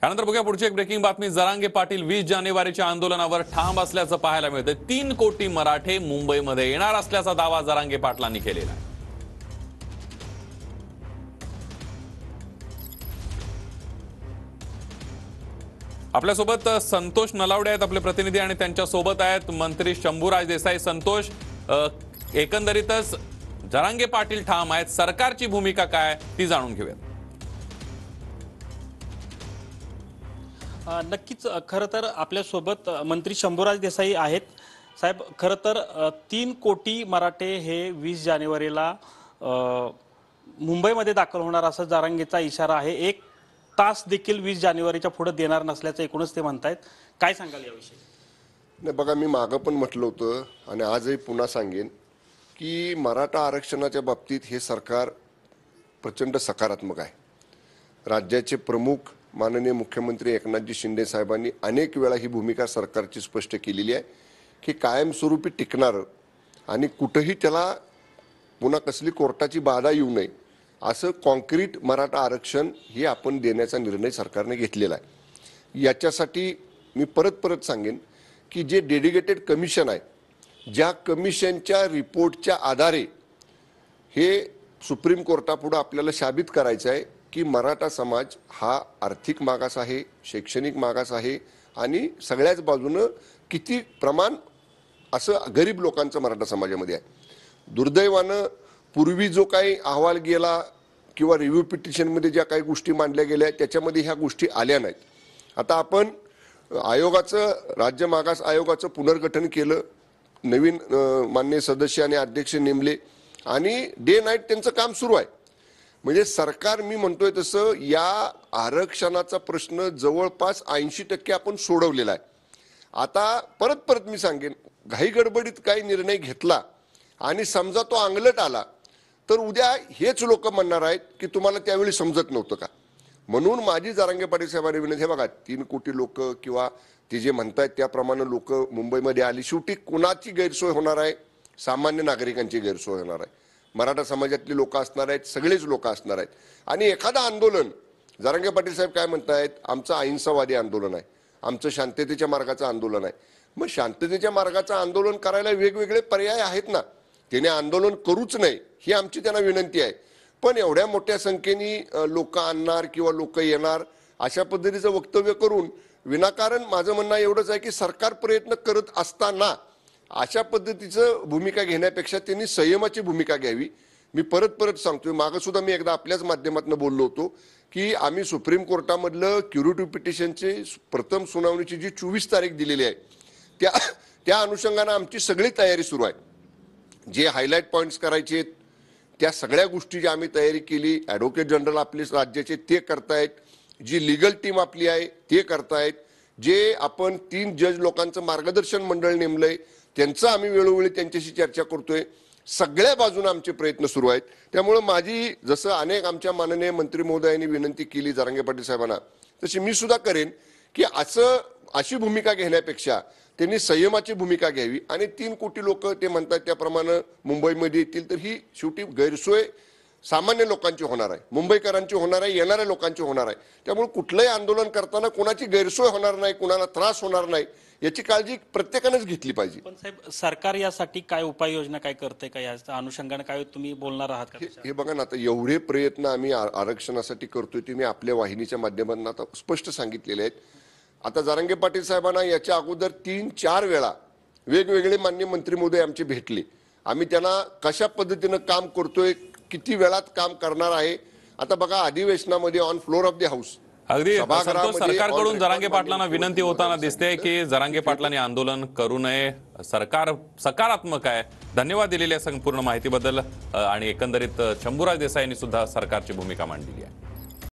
त्यानंतर बघूया पुढची एक ब्रेकिंग बातमी। जरांगे पाटील 20 जानेवारीच्या आंदोलनावर ठाम असल्याचं पाहायला मिळतं। 3 कोटी मराठे मुंबईमध्ये येणार असल्याचा दावा जरांगे पाटलांनी केलेला आहे। आपल्यासोबत संतोष नलावडे आहेत आपले प्रतिनिधी आणि त्यांच्या सोबत आहेत मंत्री शंभूराज देसाई। संतोष, एकंदरीतच जरांगे पाटील ठाम आहेत, सरकारची भूमिका काय ती जाणून घेऊया। नक्कीच खरं तर आपल्यासोबत मंत्री शंभूराज देसाई आहेत। साहेब, खरं तर 3 कोटी मराठे हे 20 जानेवारीला मुंबईमध्ये दाखल होणार असा जरांगेचा इशारा आहे। 1 तास देखील 20 जानेवारीच्या पुढे देणार नसल्याचं एकूणच ते म्हणतायत। काय सांगाल याविषयी? नाही बघा, मी मागं पण म्हटलं होतं आणि आजही पुन्हा सांगेन की मराठा आरक्षणाच्या बाबतीत हे सरकार प्रचंड सकारात्मक आहे। राज्याचे प्रमुख माननीय मुख्यमंत्री एकनाथजी शिंदे साहेबांनी अनेक वेळा ही भूमिका सरकारची स्पष्ट केलेली आहे की कायमस्वरूपी टिकणारं आणि कुठेही त्याला पुन्हा कसली कोर्टाची बाधा येऊ नये असं कॉन्क्रीट मराठा आरक्षण हे आपण देण्याचा निर्णय सरकारने घेतलेला आहे। याच्यासाठी मी परत सांगेन की जे डेडिकेटेड कमिशन आहे, ज्या कमिशनच्या रिपोर्टच्या आधारे हे सुप्रीम कोर्टापुढे आपल्याला साबित करायचं आहे की मराठा समाज हा आर्थिक मागास आहे, शैक्षणिक मागास आहे आणि सगळ्याच बाजूनं किती प्रमाण असं गरीब लोकांचं मराठा समाजामध्ये आहे। दुर्दैवानं पूर्वी जो काही अहवाल गेला किंवा रिव्ह्यू पिटिशनमध्ये ज्या काही गोष्टी मांडल्या गेल्या त्याच्यामध्ये ह्या गोष्टी आल्या नाहीत। आता आपण राज्य मागास आयोगाचं पुनर्गठन केलं, नवीन माननीय सदस्य आणि अध्यक्ष नेमले आणि डे नाईट त्यांचं काम सुरू आहे। म्हणजे सरकार, मी म्हणतोय तसं, या आरक्षणाचा प्रश्न जवळपास 80% आपण सोडवलेला आहे। आता परत मी सांगेन, घाई गडबडीत काही निर्णय घेतला आणि समजा तो अंगलट आला तर उद्या हेच लोक म्हणणार आहेत की तुम्हाला त्यावेळी समजत नव्हतं का। म्हणून माझी जरांगे पाटील साहेबांनी विनंती, हे बघा, 3 कोटी लोक किंवा ते जे म्हणतायत त्याप्रमाणे लोक मुंबईमध्ये आली, शेवटी कुणाची गैरसोय होणार आहे? सामान्य नागरिकांची गैरसोय होणार आहे। मराठा समाजातली लोक असणार आहेत, सगळेच लोक असणार आहेत। आणि एखादा आंदोलन, जरांगे पाटील साहेब काय म्हणतायत, आमचं अहिंसावादी आंदोलन आहे, आमचं शांततेच्या मार्गाचं आंदोलन आहे। मग शांततेच्या मार्गाचं आंदोलन करायला वेगवेगळे पर्याय आहेत ना, त्याने आंदोलन करूच नाही ही आमची त्यांना विनंती आहे। पण एवढ्या मोठ्या संख्येने लोक आणणार किंवा लोक येणार अशा पद्धतीचं वक्तव्य करून विनाकारण, माझं म्हणणं एवढंच आहे की सरकार प्रयत्न करत असताना अशा पद्धतीचं भूमिका घेण्यापेक्षा त्यांनी संयमाची भूमिका घ्यावी। मी परत सांगतोय, मागं सुद्धा मी एकदा आपल्याच माध्यमातून बोललो होतो की आम्ही सुप्रीम कोर्टामधलं क्युरेटिव्ह पिटिशनचे प्रथम सुनावणीची जी 24 तारीख दिलेली आहे त्या अनुषंगाने आमची सगळी तयारी सुरू आहे। जे हायलाइट पॉइंट्स करायचे आहेत त्या सगळ्या गोष्टी ज्या आम्ही तयारी केली, ॲडव्होकेट जनरल आपले राज्याचे ते करतायत, जी लीगल टीम आपली आहे ते करतायत, जे आपण 3 जज लोकांचं मार्गदर्शन मंडळ नेमलंय त्यांचं आम्ही वेळोवेळी त्यांच्याशी चर्चा करतोय। सगळ्या बाजूने आमचे प्रयत्न सुरू आहेत। त्यामुळे माझी, जसं अनेक आमच्या माननीय मंत्री महोदयांनी विनंती केली जरांगे पाटील साहेबांना, तशी मी सुद्धा करेन की अशी भूमिका घेण्यापेक्षा त्यांनी संयमाची भूमिका घ्यावी आणि 3 कोटी लोक ते म्हणतात त्याप्रमाणे मुंबईमध्ये येतील तर ही शेवटी गैरसोय सामान्य लोकांची होणार आहे, मुंबईकरांची होणार आहे, येणाऱ्या लोकांची होणार आहे। त्यामुळे कुठलंही आंदोलन करताना कोणाची गैरसोय होणार नाही, कुणाला त्रास होणार नाही याची काळजी प्रत्येकानेच घेतली पाहिजे। पण साहेब, सरकार यासाठी काय उपाययोजना काय करते का, या अनुषंगाने काय तुम्ही बोलणार आहात का? हे बघा ना, आता एवढे प्रयत्न आम्ही आरक्षणासाठी करतोय ते मी आपल्या वाहिनीच्या माध्यमातून आता स्पष्ट सांगितलेले आहेत। आता जरांगे पाटील साहेबांना याच्या अगोदर 3-4 वेळा वेगवेगळे माननीय मंत्री महोदय आमचे भेटले, आम्ही त्यांना कशा पद्धतीनं काम करतोय, किती वेळात काम करणार आहे, आता बघा अधिवेशनामध्ये on floor of the house अगदी सरकारकडून जरांगे पाटलांना विनंती होताना दिसते की जरांगे पाटलांनी आंदोलन करू नये, सरकार सकारात्मक आहे। धन्यवाद दिलेल्या संपूर्ण माहितीबद्दल आणि एकंदरीत शंभूराज देसाईंनी सुद्धा सरकारची भूमिका मांडलेली आहे।